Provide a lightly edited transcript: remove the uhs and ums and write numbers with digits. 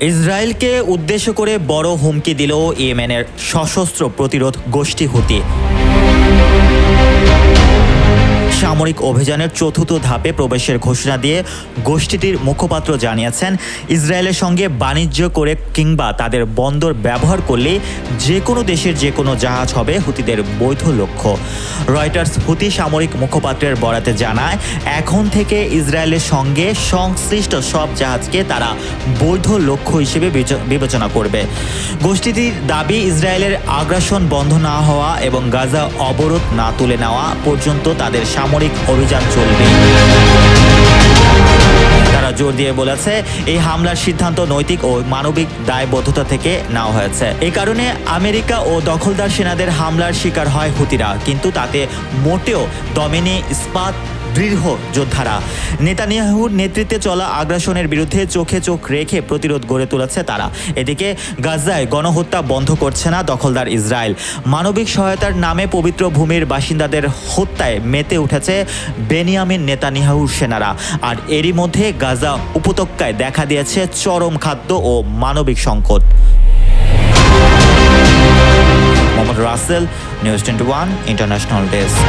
ইসরায়েলকে উদ্দেশ্য করে বড় হুমকি দিল ইয়েমেনের সশস্ত্র প্রতিরোধ গোষ্ঠী হুতি। সামরিক অভিযানের চতুর্থ ধাপে প্রবেশের ঘোষণা দিয়ে গোষ্ঠীটির মুখপাত্র জানিয়েছেন, ইসরায়েলের সঙ্গে বাণিজ্য করে কিংবা তাদের বন্দর ব্যবহার করলে যে কোনো দেশের যে কোনো জাহাজ হবে হুতিদের বৈধ লক্ষ্য। রয়টার্স হুতি সামরিক মুখপাত্রের বরাতে জানায়, এখন থেকে ইসরায়েলের সঙ্গে সংশ্লিষ্ট সব জাহাজকে তারা বৈধ লক্ষ্য হিসেবে বিবেচনা করবে। গোষ্ঠীটির দাবি, ইসরায়েলের আগ্রাসন বন্ধ না হওয়া এবং গাজা অবরোধ না তুলে নেওয়া পর্যন্ত তাদের সামরিক অভিযান চলবে। তারা জোর দিয়ে বলেছে, এই হামলার সিদ্ধান্ত নৈতিক ও মানবিক দায়বদ্ধতা থেকে নেওয়া হয়েছে। এই কারণে আমেরিকা ও দখলদার সেনাদের হামলার শিকার হয় হুতিরা, কিন্তু তাতে মোটেও দমেনি ইস্পাত দৃঢ় যোদ্ধারা। নেতানিয়াহুর নেতৃত্বে চলা আগ্রাসনের বিরুদ্ধে চোখে চোখ রেখে প্রতিরোধ গড়ে তুলেছে তারা। এদিকে গাজায় গণহত্যা বন্ধ করছে না দখলদার ইসরায়েল। মানবিক সহায়তার নামে পবিত্র ভূমির বাসিন্দাদের হত্যায় মেতে উঠেছে বেনিয়ামিন নেতানিয়াহুর সেনারা। আর এরই মধ্যে গাজা উপত্যকায় দেখা দিয়েছে চরম খাদ্য ও মানবিক সংকট। Mohammad Rasel, news 21 international desk.